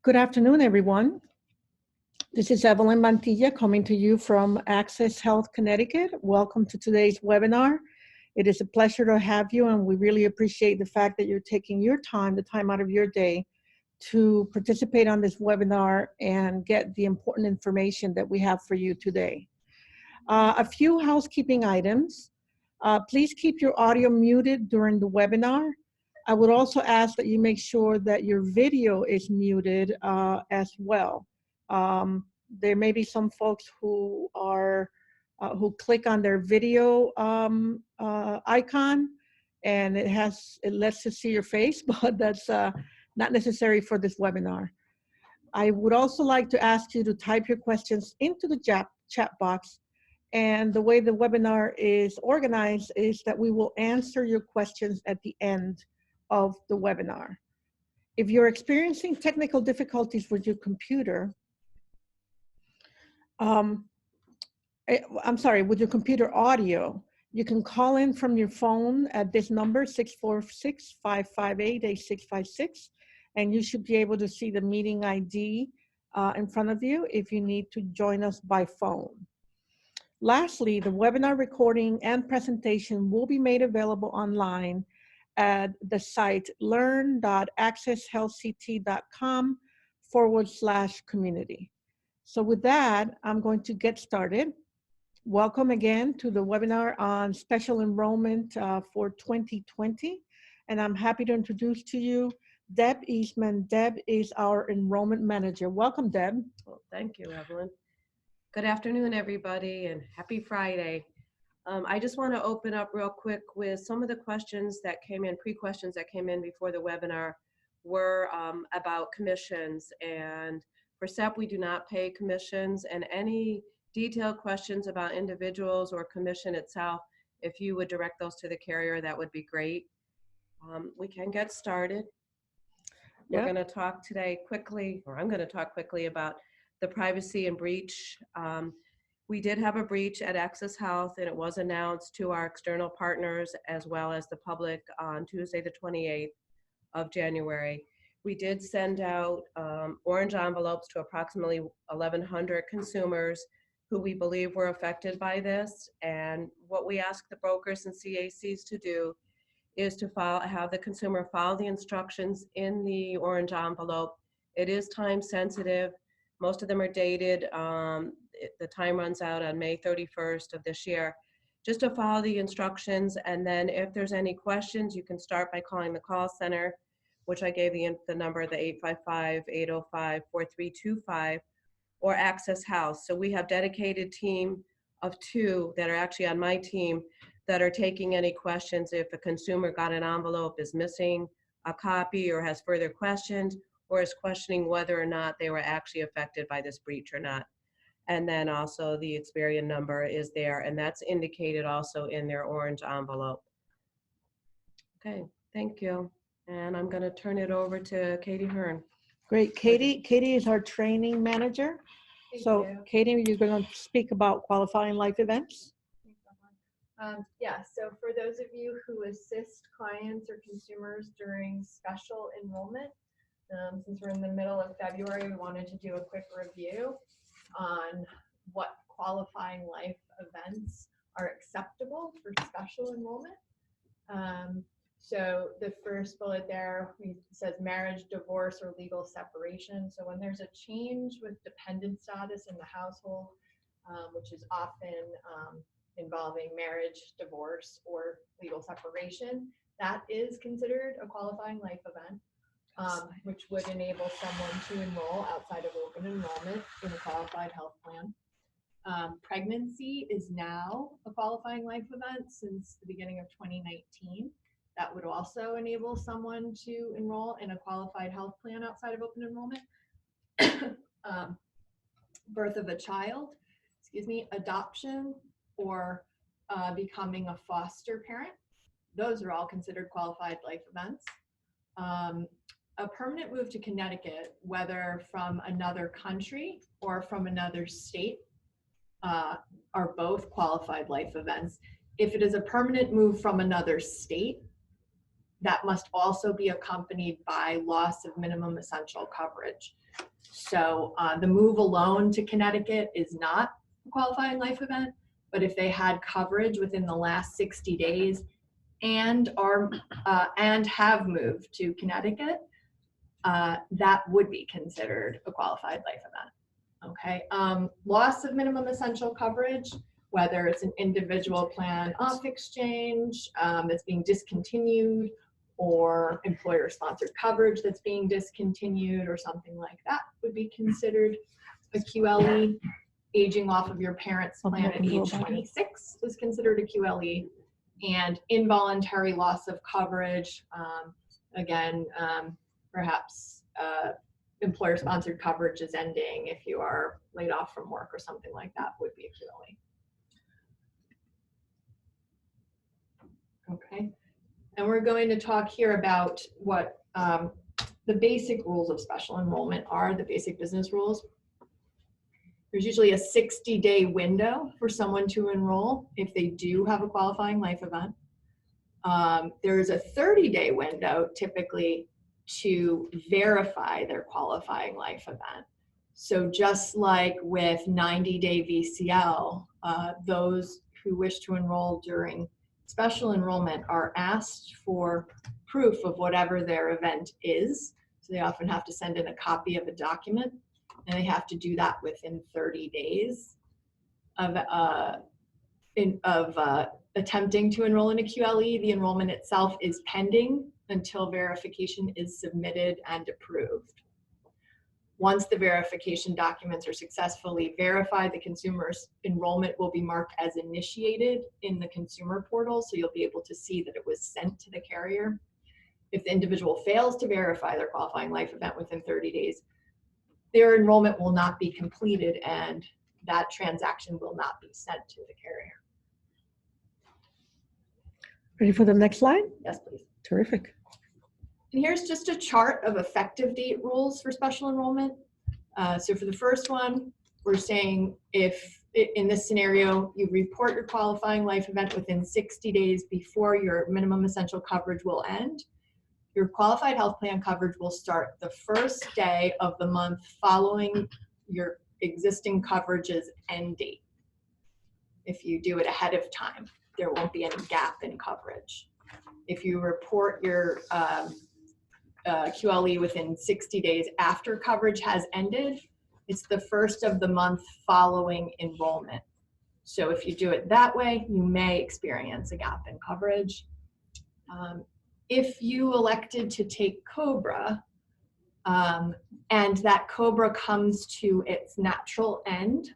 Good afternoon, everyone. This is Evelyn Mantilla coming to you from Access Health, Connecticut. Welcome to today's webinar. It is a pleasure to have you, and we really appreciate the fact that you're taking your time, the time out of your day, to participate on this webinar and get the important information that we have for you today. A few housekeeping items. Please keep your audio muted during the webinar. I would also ask that you make sure that your video is muted as well. There may be some folks who who click on their video icon, and it lets us see your face, but that's not necessary for this webinar. I would also like to ask you to type your questions into the chat box. And the way the webinar is organized is that we will answer your questions at the end of the webinar. If you're experiencing technical difficulties with your computer, with your computer audio, you can call in from your phone at this number, 646-558-8656, and you should be able to see the meeting ID in front of you if you need to join us by phone. Lastly, the webinar recording and presentation will be made available online at the site learn.accesshealthct.com/community. So with that, I'm going to get started. Welcome again to the webinar on special enrollment for 2020. And I'm happy to introduce to you Deb Eastman. Deb is our enrollment manager. Welcome, Deb. Well, thank you, Evelyn. Good afternoon, everybody, and happy Friday. I just want to open up real quick with some of the questions that came in, pre-questions that came in before the webinar were about commissions. And for SEP, we do not pay commissions, and any detailed questions about individuals or commission itself, if you would direct those to the carrier, that would be great. We can get started. We're going to talk today quickly, or I'm going to talk quickly about the privacy and breach. We did have a breach at Access Health, and it was announced to our external partners as well as the public on Tuesday, the 28th of January. We did send out orange envelopes to approximately 1,100 consumers who we believe were affected by this. And what we ask the brokers and CACs to do is to have the consumer follow the instructions in the orange envelope. It is time sensitive. Most of them are dated. The time runs out on May 31st of this year. Just to follow the instructions, and then if there's any questions, you can start by calling the call center, which I gave you the number, the 855-805-4325, or Access House. So we have dedicated team of 2 that are actually on my team that are taking any questions if a consumer got an envelope, is missing a copy, or has further questions, or is questioning whether or not they were actually affected by this breach or not. And then also the Experian number is there, and that's indicated also in their orange envelope. Okay, thank you. And I'm going to turn it over to Katie Hearn. Great. Katie is our training manager. Thank you. Katie, you're going to speak about qualifying life events. Yeah, so for those of you who assist clients or consumers during special enrollment, since we're in the middle of February, we wanted to do a quick review on what qualifying life events are acceptable for special enrollment. So the first bullet there says marriage, divorce, or legal separation. So when there's a change with dependent status in the household, which is often involving marriage, divorce, or legal separation, that is considered a qualifying life event. Which would enable someone to enroll outside of open enrollment in a qualified health plan. Pregnancy is now a qualifying life event since the beginning of 2019. That would also enable someone to enroll in a qualified health plan outside of open enrollment. Birth of a child, adoption, or becoming a foster parent. Those are all considered qualified life events. A permanent move to Connecticut, whether from another country or from another state, are both qualified life events. If it is a permanent move from another state, that must also be accompanied by loss of minimum essential coverage. So the move alone to Connecticut is not a qualifying life event, but if they had coverage within the last 60 days and have moved to Connecticut, that would be considered a qualified life event. Okay, loss of minimum essential coverage, whether it's an individual plan off exchange that's being discontinued, or employer-sponsored coverage that's being discontinued, or something like that, would be considered a QLE. Aging off of your parent's plan at age 26 is considered a QLE. And involuntary loss of coverage, again, perhaps employer-sponsored coverage is ending if you are laid off from work or something like that, would be a QLE. Okay, and we're going to talk here about what the basic rules of special enrollment are, the basic business rules. There's usually a 60-day window for someone to enroll if they do have a qualifying life event. There's a 30-day window typically to verify their qualifying life event. So just like with 90-day VCL, those who wish to enroll during special enrollment are asked for proof of whatever their event is. So they often have to send in a copy of a document, and they have to do that within 30 days of attempting to enroll in a QLE. The enrollment itself is pending until verification is submitted and approved. Once the verification documents are successfully verified, the consumer's enrollment will be marked as initiated in the consumer portal, so you'll be able to see that it was sent to the carrier. If the individual fails to verify their qualifying life event within 30 days, their enrollment will not be completed and that transaction will not be sent to the carrier. Ready for the next slide? Yes, please. Terrific. And here's just a chart of effective date rules for special enrollment. So for the first one, we're saying if in this scenario, you report your qualifying life event within 60 days before your minimum essential coverage will end, your qualified health plan coverage will start the first day of the month following your existing coverage's end date. If you do it ahead of time, there won't be any gap in coverage. If you report your QLE within 60 days after coverage has ended, it's the first of the month following enrollment. So if you do it that way, you may experience a gap in coverage. If you elected to take COBRA and that COBRA comes to its natural end,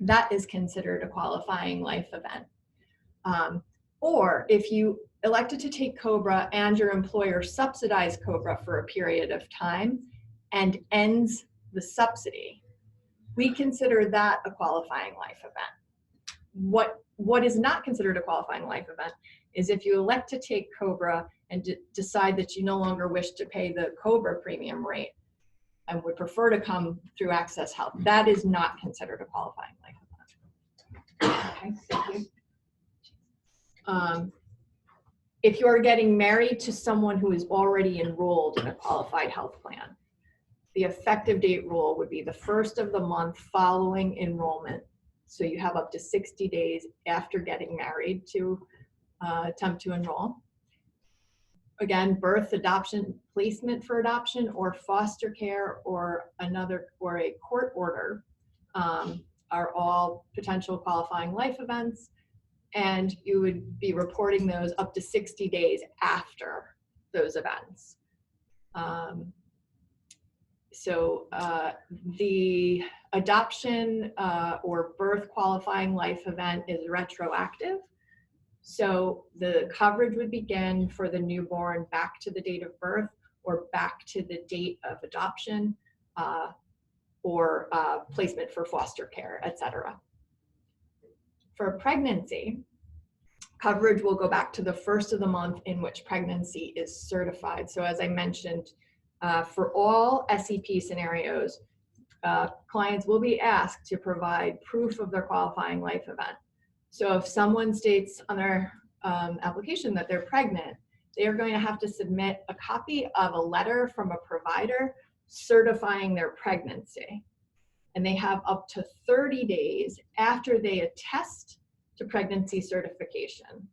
that is considered a qualifying life event. Or if you elected to take COBRA and your employer subsidized COBRA for a period of time and ends the subsidy, we consider that a qualifying life event. What is not considered a qualifying life event is if you elect to take COBRA and decide that you no longer wish to pay the COBRA premium rate and would prefer to come through Access Health. That is not considered a qualifying life event. Okay, thank you. If you are getting married to someone who is already enrolled in a qualified health plan, the effective date rule would be the first of the month following enrollment. So you have up to 60 days after getting married to attempt to enroll. Again, birth, adoption, placement for adoption, or foster care, or a court order are all potential qualifying life events, and you would be reporting those up to 60 days after those events. The adoption or birth qualifying life event is retroactive. So the coverage would begin for the newborn back to the date of birth or back to the date of adoption or placement for foster care, etc. For pregnancy, coverage will go back to the first of the month in which pregnancy is certified. So as I mentioned, for all SEP scenarios, clients will be asked to provide proof of their qualifying life event. So if someone states on their application that they're pregnant they are going to have to submit a copy of a letter from a provider certifying their pregnancy. And they have up to 30 days after they attest to pregnancy certification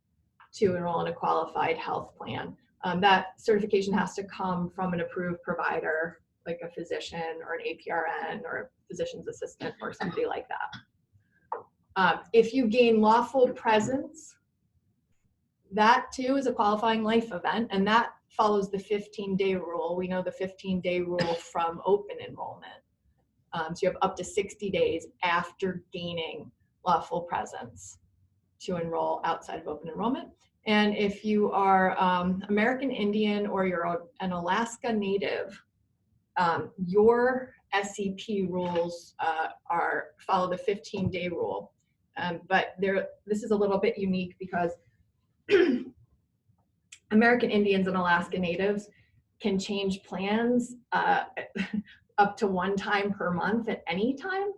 to enroll in a qualified health plan. That certification has to come from an approved provider, like a physician or an APRN or a physician's assistant or somebody like that. If you gain lawful presence, that too is a qualifying life event, and that follows the 15-day rule. We know the 15-day rule from open enrollment. So you have up to 60 days after gaining lawful presence to enroll outside of open enrollment. And if you are American Indian or you're an Alaska Native, your SEP rules follow the 15-day rule. But this is a little bit unique because American Indians and Alaska Natives can change plans up to one time per month at any time.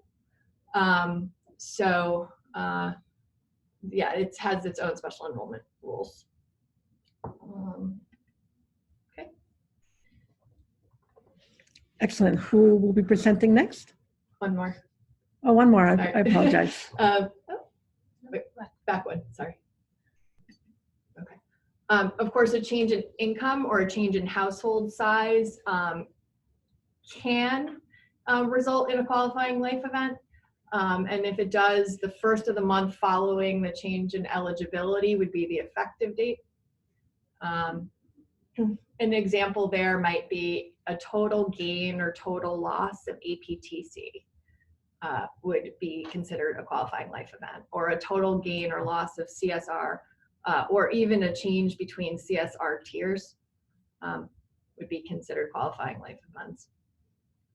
Yeah, it has its own special enrollment rules. Okay. Excellent. Who will be presenting next? One more. Oh, one more. I Sorry. apologize. Wait, back one, sorry. Okay. Of course, a change in income or a change in household size can result in a qualifying life event. And if it does, the first of the month following the change in eligibility would be the effective date. An example there might be a total gain or total loss of APTC would be considered a qualifying life event, or a total gain or loss of CSR, or even a change between CSR tiers would be considered qualifying life events.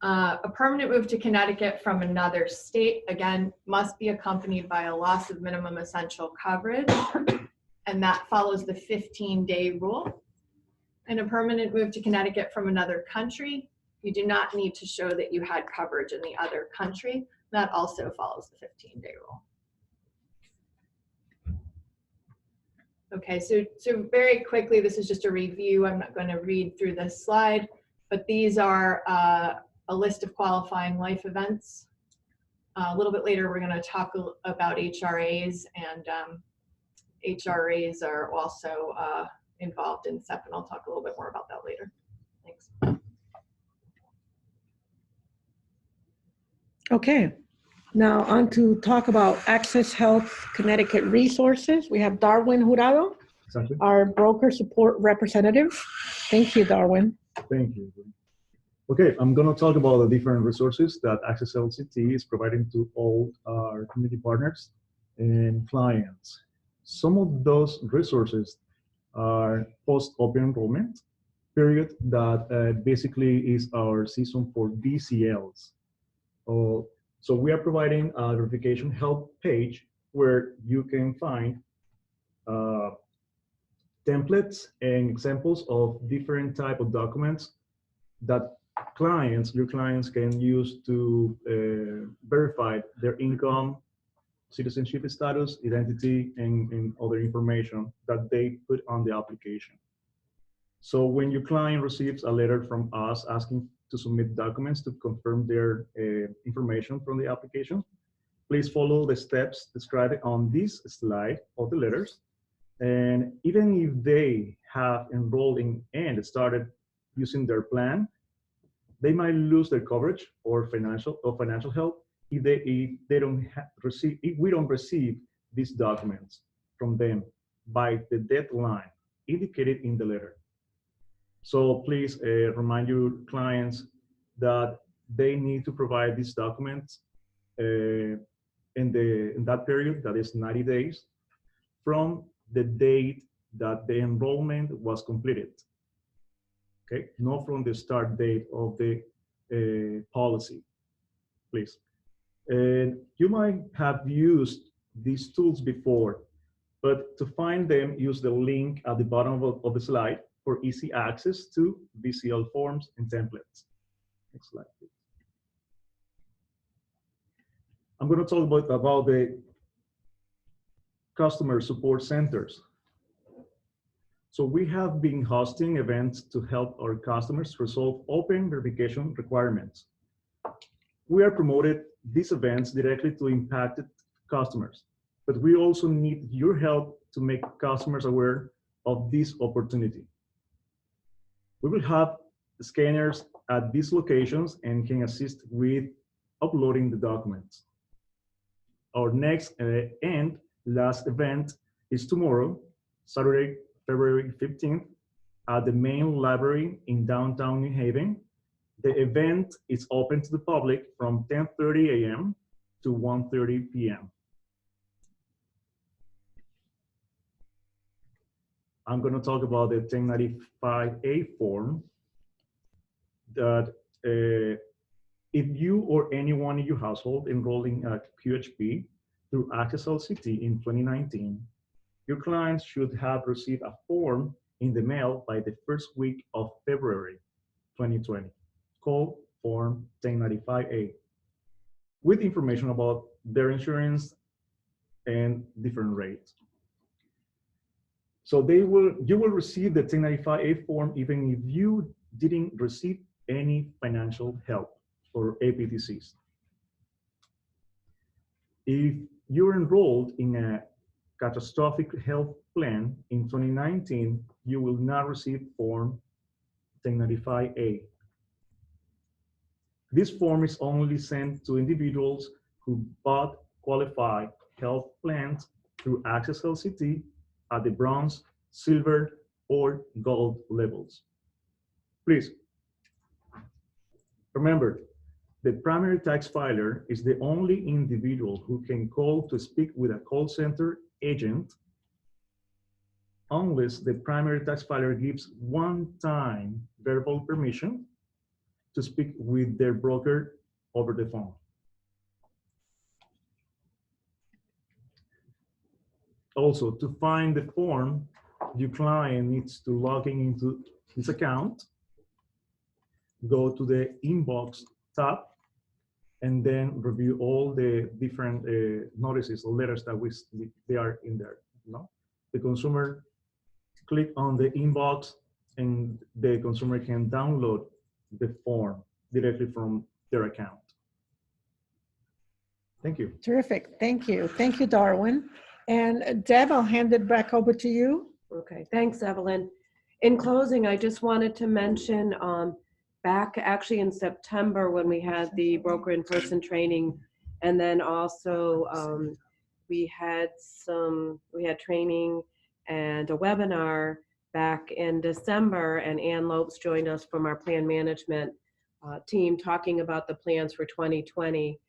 A permanent move to Connecticut from another state, again, must be accompanied by a loss of minimum essential coverage, and that follows the 15-day rule. And a permanent move to Connecticut from another country, you do not need to show that you had coverage in the other country. That also follows the 15-day rule. Okay, so very quickly, this is just a review. I'm not going to read through this slide, but these are a list of qualifying life events. A little bit later, we're going to talk about HRAs, and HRAs are also involved in SEP, and I'll talk a little bit more about that later. Thanks. Okay. Now on to talk about Access Health Connecticut resources. We have Darwin Jurado, Exactly. our broker support representative. Thank you, Darwin. Thank you. Okay, I'm going to talk about the different resources that Access LCT is providing to all our community partners and clients. Some of those resources are post-open enrollment period that basically is our season for DCLs. So we are providing a verification help page where you can find templates and examples of different type of documents that your clients can use to verify their income, citizenship status, identity, and other information that they put on the application. So when your client receives a letter from us asking to submit documents to confirm their information from the application, please follow the steps described on this slide of the letters. And even if they have enrolled in and started using their plan, they might lose their coverage or financial help if we don't receive these documents from them by the deadline indicated in the letter. So please remind your clients that they need to provide these documents in that period, that is 90 days, from the date that the enrollment was completed. Okay, not from the start date of the policy, please. And you might have used these tools before, but to find them, use the link at the bottom of the slide for easy access to VCL forms and templates. Next slide, please. I'm going to talk about the customer support centers. So we have been hosting events to help our customers resolve open verification requirements. We are promoted these events directly to impacted customers, but we also need your help to make customers aware of this opportunity. We will have scanners at these locations and can assist with uploading the documents. Our next and last event is tomorrow, Saturday, February 15th, at the main library in downtown New Haven. The event is open to the public from 10:30 a.m. to 1:30 p.m. I'm going to talk about the 1095A form that if you or anyone in your household enrolling at QHP through AHCT in 2019, your clients should have received a form in the mail by the first week of February 2020, called Form 1095A, with information about their insurance and different rates. So you will receive the 1095A form even if you didn't receive any financial help for APTCs. If you're enrolled in a catastrophic health plan in 2019, you will not receive Form 1095A. This form is only sent to individuals who bought qualified health plans through AHCT at the bronze, silver, or gold levels. Please remember, the primary tax filer is the only individual who can call to speak with a call center agent unless the primary tax filer gives one-time verbal permission to speak with their broker over the phone. Also, to find the form, your client needs to log into his account, go to the inbox tab, and then review all the different notices or letters that they are in there. No? The consumer click on the inbox and the consumer can download the form directly from their account. Thank you. Terrific. Thank you. Thank you, Darwin. And Deb, I'll hand it back over to you. Okay, thanks, Evelyn. In closing, I just wanted to mention back actually in September when we had the broker in-person training, and then also we had training and a webinar back in December, and Ann Lopes joined us from our plan management team talking about the plans for 2020.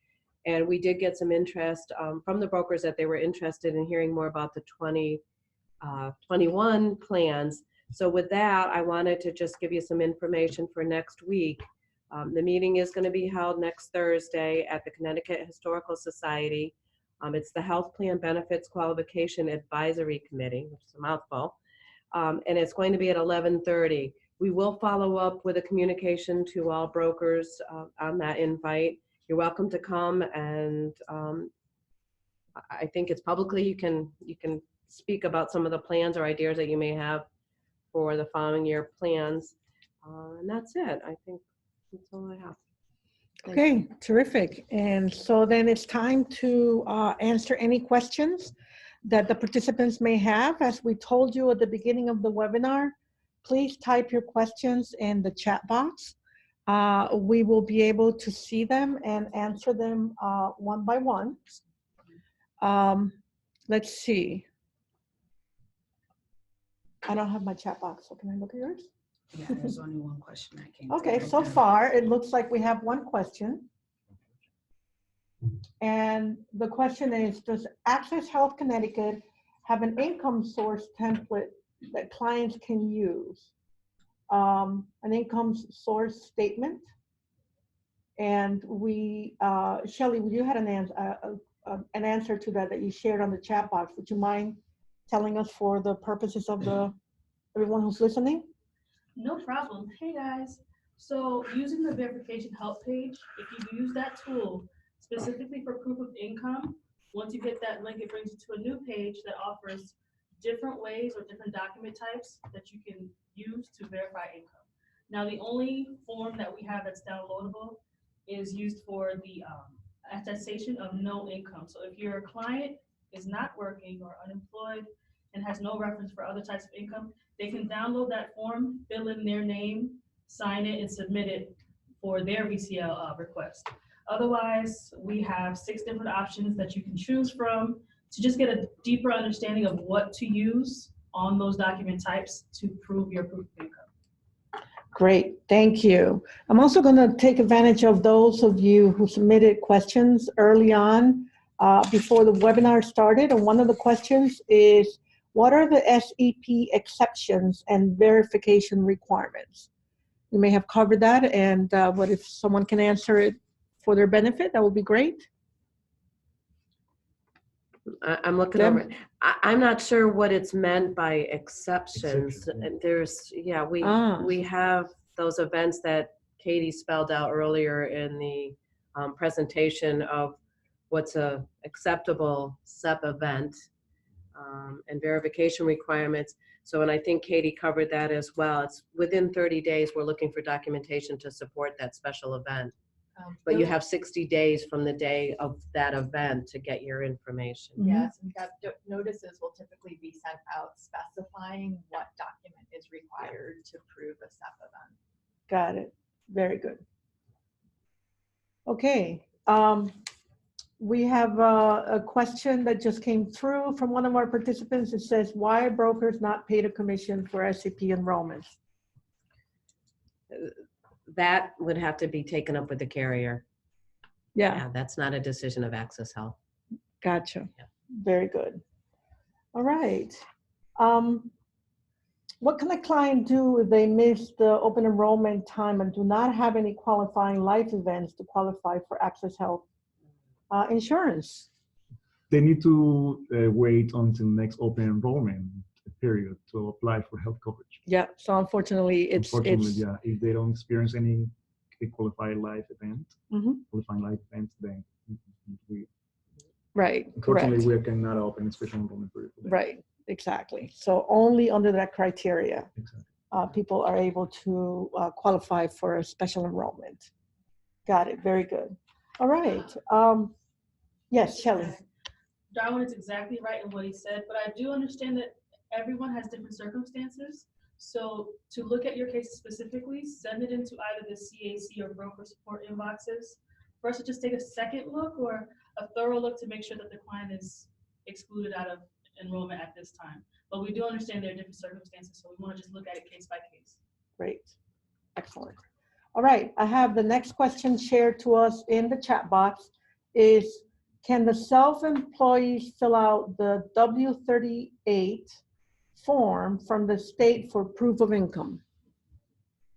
And we did get some interest from the brokers that they were interested in hearing more about the 2021 plans. So with that, I wanted to just give you some information for next week. The meeting is going to be held next Thursday at the Connecticut Historical Society. It's the Health Plan Benefits Qualification Advisory Committee, which is a mouthful, and it's going to be at 11:30. We will follow up with a communication to all brokers on that invite. You're welcome to come, and I think it's publicly. You can speak about some of the plans or ideas that you may have for the following year plans, and that's it. I think that's all I have. Okay, terrific. And so then it's time to answer any questions that the participants may have. As we told you at the beginning of the webinar, please type your questions in the chat box. We will be able to see them and answer them one by one. Let's see. I don't have my chat box, so can I look at yours? Yeah, there's only one question that came. Okay, so far it looks like we have one question. And the question is, does Access Health Connecticut have an income source template that clients can use? An income source statement. And we, Shelley, you had an answer to that you shared on the chat box. Would you mind telling us for the purposes of everyone who's listening? No problem. Hey guys. So using the verification help page, if you use that tool specifically for proof of income, once you hit that link, it brings you to a new page that offers different ways or different document types that you can use to verify income. Now, the only form that we have that's downloadable is used for the attestation of no income. So if your client is not working or unemployed and has no reference for other types of income, they can download that form, fill in their name, sign it, and submit it for their VCL request. Otherwise, we have 6 different options that you can choose from to just get a deeper understanding of what to use on those document types to prove your proof of income. Great, thank you. I'm also going to take advantage of those of you who submitted questions early on before the webinar started. And one of the questions is, what are the SEP exceptions and verification requirements? You may have covered that, and what if someone can answer it for their benefit, that would be great. I'm looking Deb? over it. I'm not sure what it's meant by exceptions. Exception, yeah. And there's, yeah, Ah. we have those events that Katie spelled out earlier in the presentation of what's a acceptable SEP event and verification requirements. So, and I think Katie covered that as well. It's within 30 days, we're looking for documentation to support that special event. But you have 60 days from the day of that event to get your information. Yes, and that notices will typically be sent out specifying what document is required to prove a SEP event. Got it. Very good. Okay. We have a question that just came through from one of our participants. It says, why are brokers not paid a commission for SEP enrollments? That would have to be taken up with the carrier. Yeah, Yeah, that's not a decision of Access Health. gotcha. Yeah. Very good. All right. What can a client do if they miss the open enrollment time and do not have any qualifying life events to qualify for Access Health insurance? They need to wait until next open enrollment period to apply for health coverage. Yeah, so unfortunately, Unfortunately, yeah, if they don't experience any qualified life event, Mhm. qualifying life events, then we, Right, unfortunately, correct. we cannot open a special enrollment period for them. Right, exactly. So only under that criteria, Exactly. people are able to qualify for a special enrollment. Got it, very good. All right. Yes, Shelley. Darwin is exactly right in what he said, but I do understand that everyone has different circumstances. So to look at your case specifically, send it into either the CAC or broker support inboxes for us to just take a second look or a thorough look to make sure that the client is excluded out of enrollment at this time. But we do understand there are different circumstances, so we want to just look at it case by case. Great, excellent. All right, I have the next question shared to us in the chat box is, can the self-employees fill out the W-38 form from the state for proof of income?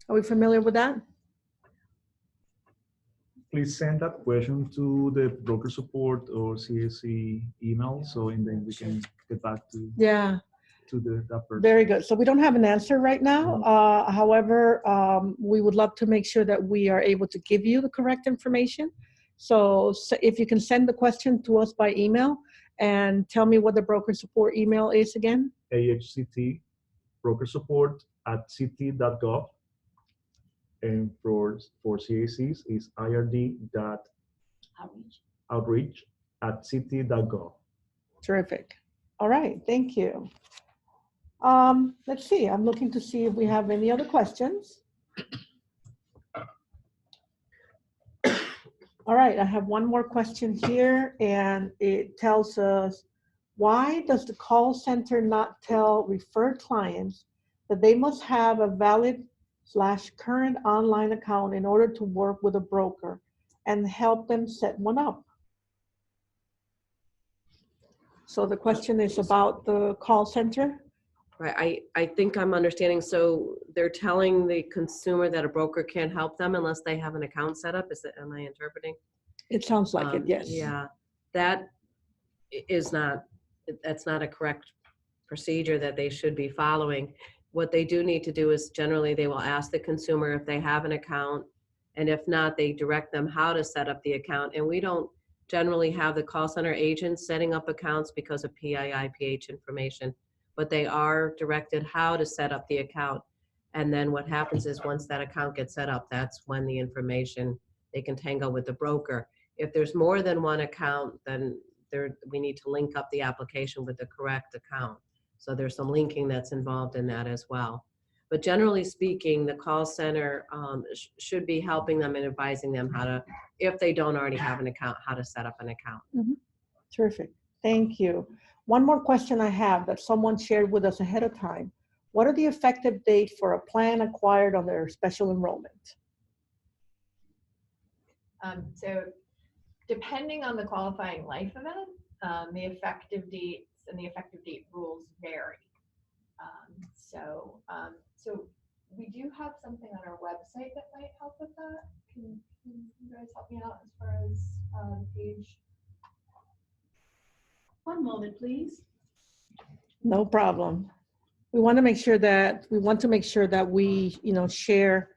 Are we familiar with that? Please send that question to the broker support or CAC email, so and then we can get back to Yeah, that person. very good. So we don't have an answer right now. However, we would love to make sure that we are able to give you the correct information. So if you can send the question to us by email and tell me what the broker support email is again. AHCT broker support at ct.gov, and for CACs is ird.outreach at ct.gov. Terrific. All right, thank you. Let's see, I'm looking to see if we have any other questions. All right, I have one more question here, and it tells us, why does the call center not tell referred clients that they must have a valid/current online account in order to work with a broker and help them set one up? So the question is about the call center? Right, I think I'm understanding. So they're telling the consumer that a broker can't help them unless they have an account set up. Is that, am I interpreting? It sounds like it, yes. Yeah, that is not, that's not a correct procedure that they should be following. What they do need to do is generally they will ask the consumer if they have an account, and if not, they direct them how to set up the account. And we don't generally have the call center agents setting up accounts because of PII, PH information. but they are directed how to set up the account. And then what happens is once that account gets set up, that's when the information, they can tangle with the broker. If there's more than one account, then we need to link up the application with the correct account. So there's some linking that's involved in that as well. But generally speaking, the call center should be helping them and advising them how to, if they don't already have an account, how to set up an account. Terrific. Thank you. One more question I have that someone shared with us ahead of time. What are the effective dates for a plan acquired under special enrollment? So depending on the qualifying life event, the effective dates and the effective date rules vary. So we do have something on our website that might help with that. Can you guys help me out as far as the page? One moment, please. No problem. We want to make sure that we share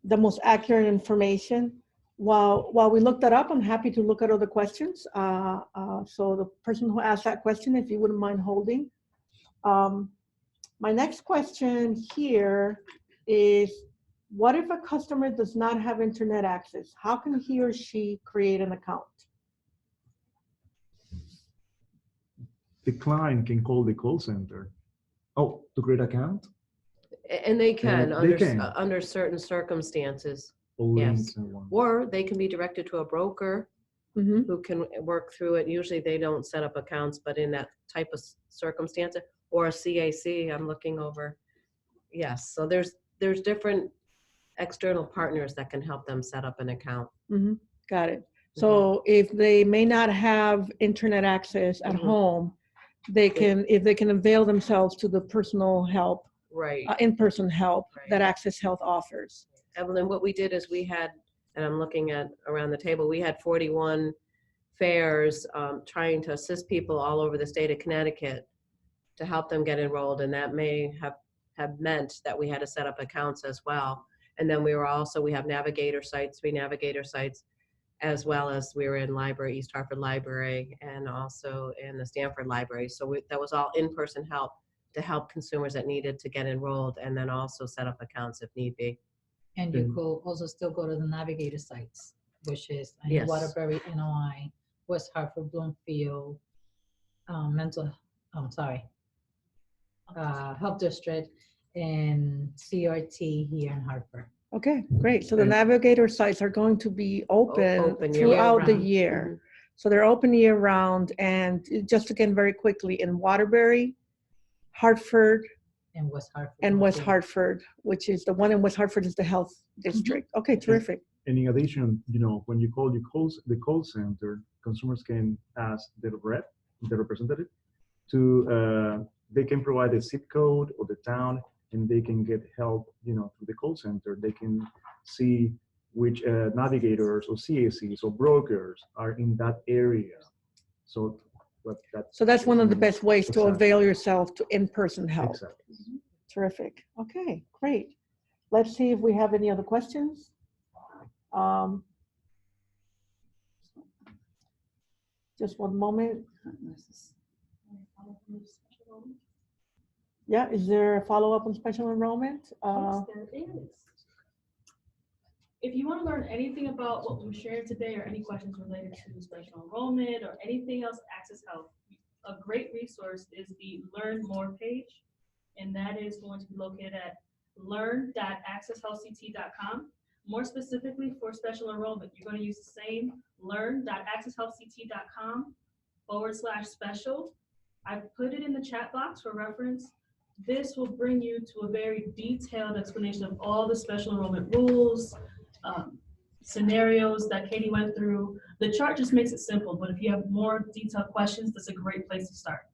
the most accurate information. While we look that up, I'm happy to look at other questions. So the person who asked that question, if you wouldn't mind holding. My next question here is, what if a customer does not have internet access? How can he or she create an account? The client can call the call center. Oh, to create account? And they can, They can. under certain circumstances. Or link Yes. someone. Or they can be directed to a broker who can work through it. Usually they don't set up accounts, but in that type of circumstance, or a CAC, I'm looking over. Yes, so there's different external partners that can help them set up an account. Got it. So if they may not have internet access at home, if they can avail themselves to the personal help, Right. in-person help Right. that Access Health offers. Evelyn, what we did is we had, and I'm looking at around the table, we had 41 fairs trying to assist people all over the state of Connecticut to help them get enrolled, and that may have meant that we had to set up accounts as well. And then we have navigator sites, 3 navigator sites, as well as we were in library, East Hartford Library, and also in the Stanford Library. So that was all in-person help to help consumers that needed to get enrolled, and then also set up accounts if need be. And you could also still go to the navigator sites, which is Yes. Waterbury, NOI, West Hartford, Bloomfield, Health District, and CRT here in Hartford. Okay, great. So the navigator sites are going to be open Open throughout the year-round. year. So they're open year round, and just again, very quickly, in Waterbury, Hartford, And West Hartford. and West Bloomfield. Hartford, which is the one in West Hartford is the health district. Okay, terrific. And in addition, when you call the call center, consumers can ask the representative they can provide the zip code or the town, and they can get help, through the call center. They can see which navigators or CACs or brokers are in that area. So that's one of the best ways to Exactly. avail yourself to in-person help. Exactly. Terrific. Okay, great. Let's see if we have any other questions. Just one moment. Yeah, is there a follow-up on special enrollment? Yes, there is. If you want to learn anything about what we shared today or any questions related to special enrollment or anything else Access Health, a great resource is the Learn More page, and that is going to be located at learn.accesshealthct.com. More specifically for special enrollment, you're going to use the same learn.accesshealthct.com/special. I've put it in the chat box for reference. This will bring you to a very detailed explanation of all the special enrollment rules, scenarios that Katie went through. The chart just makes it simple, but if you have more detailed questions, that's a great place to start.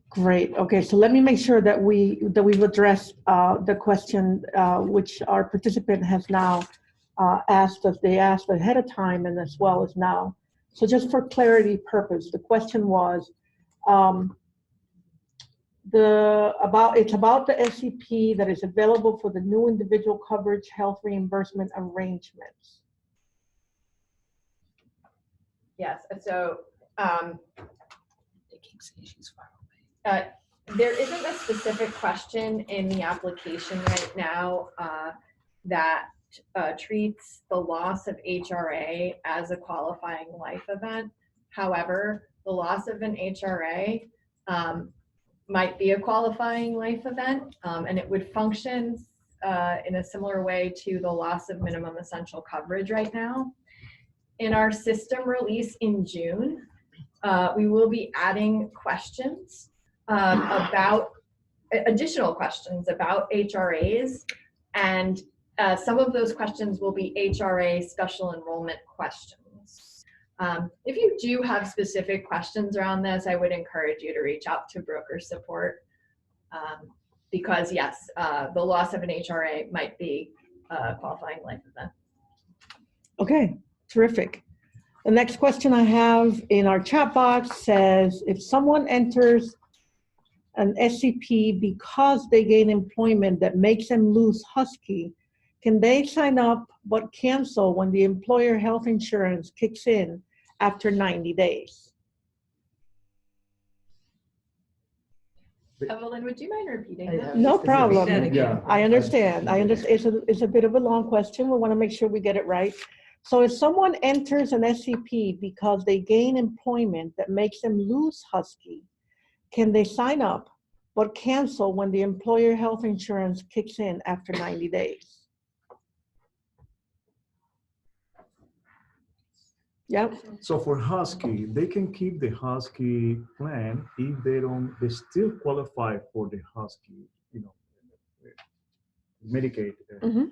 Great. Okay, so let me make sure that we've addressed the question which our participant has now asked us. They asked ahead of time and as well as now. So just for clarity purpose, the question was it's about the SEP that is available for the new individual coverage health reimbursement arrangements. Yes, so They keep saying she's far away. there isn't a specific question in the application right now that treats the loss of HRA as a qualifying life event. However, the loss of an HRA might be a qualifying life event, and it would function in a similar way to the loss of minimum essential coverage right now. In our system release in June, we will be adding questions about additional questions about HRAs, and some of those questions will be HRA special enrollment questions. If you do have specific questions around this, I would encourage you to reach out to broker support because yes, the loss of an HRA might be a qualifying life event. Okay, terrific. The next question I have in our chat box says, if someone enters an SEP because they gain employment that makes them lose Husky, can they sign up but cancel when the employer health insurance kicks in after 90 days? Evelyn, would you mind repeating that? No problem. Yeah. I understand. It's a bit of a long question. We want to make sure we get it right. So if someone enters an SEP because they gain employment that makes them lose Husky, can they sign up but cancel when the employer health insurance kicks in after 90 days? Yep. So for Husky, they can keep the Husky plan if they still qualify for the Husky, Medicaid. Mhm.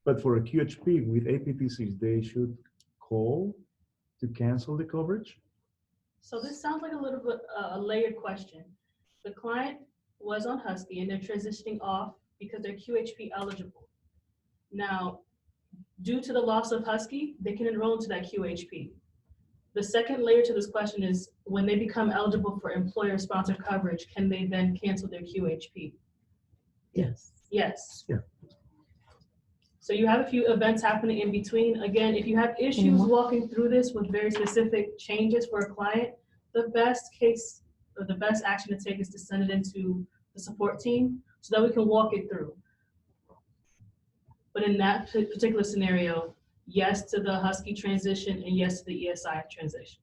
But for a QHP with APTCs, they should call to cancel the coverage? So this sounds like a little bit a layered question. The client was on Husky and they're transitioning off because they're QHP eligible. Now, due to the loss of Husky, they can enroll into that QHP. The second layer to this question is when they become eligible for employer-sponsored coverage, can they then cancel their QHP? Yes. Yes. Yeah. So you have a few events happening in between. Again, if you have issues walking through this with very specific changes for a client, the best case or the best action to take is to send it into the support team so that we can walk it through. But in that particular scenario, yes to the Husky transition and yes to the ESI transition.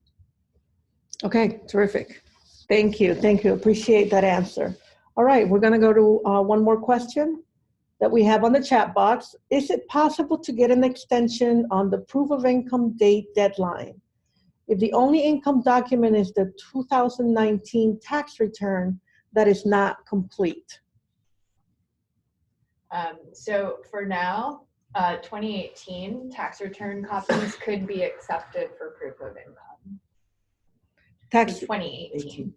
Okay, terrific. Thank you. Thank you. Appreciate that answer. All right, we're going to go to one more question that we have on the chat box. Is it possible to get an extension on the proof of income date deadline if the only income document is the 2019 tax return that is not complete? So for now, 2018 tax return copies could be accepted for proof of income. Tax 2018.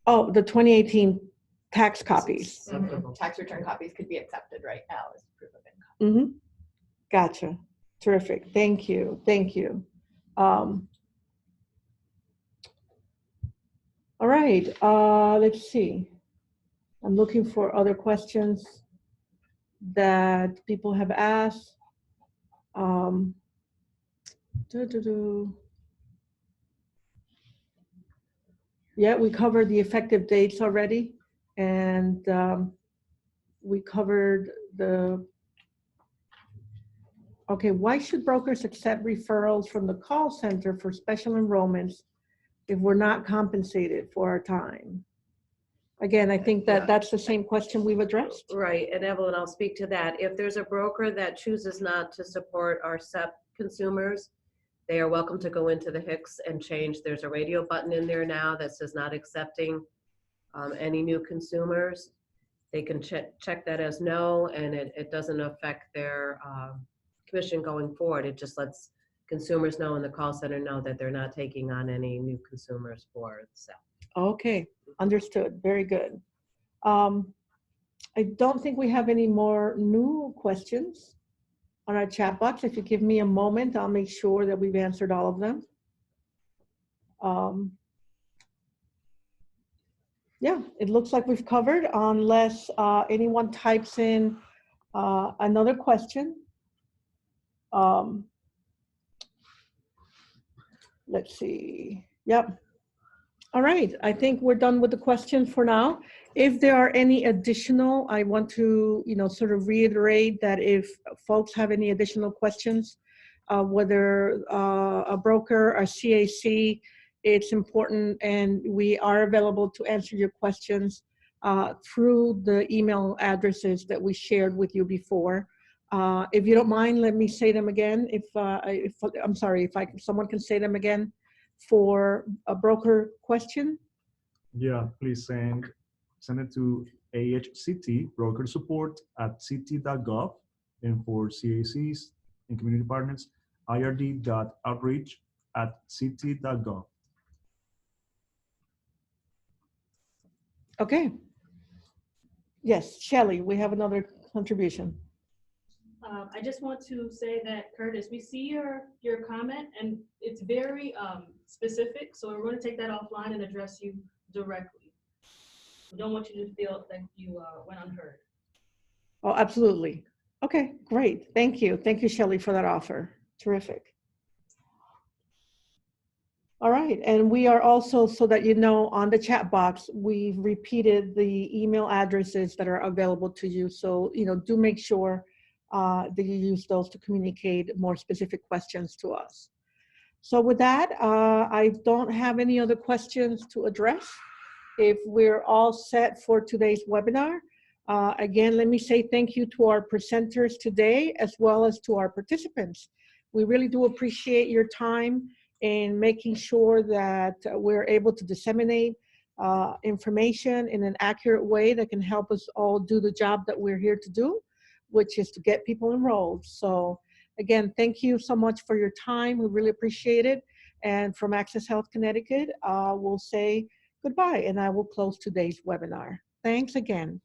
Oh, the 2018 tax copies. Tax return copies could be accepted right now as proof of income. Mm-hmm. Gotcha. Terrific. Thank you. Thank you. All right. Let's see. I'm looking for other questions that people have asked. Yeah, we covered the effective dates already, and we covered the, okay, why should brokers accept referrals from the call center for special enrollments if we're not compensated for our time? Again, I think that that's the same question we've addressed. Right, and Evelyn, I'll speak to that. If there's a broker that chooses not to support our SEP consumers, they are welcome to go into the HICS and change. There's a radio button in there now that says not accepting any new consumers. They can check that as no, and it doesn't affect their commission going forward. It just lets consumers know in the call center know that they're not taking on any new consumers for the SEP. Okay, understood. Very good. I don't think we have any more new questions on our chat box. If you give me a moment, I'll make sure that we've answered all of them. Yeah, it looks like we've covered, unless anyone types in another question. Let's see. Yep. All right. I think we're done with the questions for now. If there are any additional, I want to, sort of reiterate that if folks have any additional questions, whether a broker, a CAC, it's important, and we are available to answer your questions through the email addresses that we shared with you before. If you don't mind, let me say them again. If I'm sorry, if someone can say them again for a broker question. Yeah, please send it to AHCT broker support at ct.gov, and for CACs and community partners, ird.outreach@ct.gov. Okay. Yes, Shelley, we have another contribution. I just want to say that, Curtis, we see your comment, and it's very specific, so we're going to take that offline and address you directly. We don't want you to feel like you went unheard. Oh, absolutely. Okay, great. Thank you. Thank you, Shelley, for that offer. Terrific. All right, and we are also, so that you know, on the chat box, we've repeated the email addresses that are available to you. So, do make sure that you use those to communicate more specific questions to us. So with that, I don't have any other questions to address. If we're all set for today's webinar, again, let me say thank you to our presenters today, as well as to our participants. We really do appreciate your time in making sure that we're able to disseminate information in an accurate way that can help us all do the job that we're here to do, which is to get people enrolled. So again, thank you so much for your time. We really appreciate it. And from Access Health Connecticut, we'll say goodbye, and I will close today's webinar. Thanks again.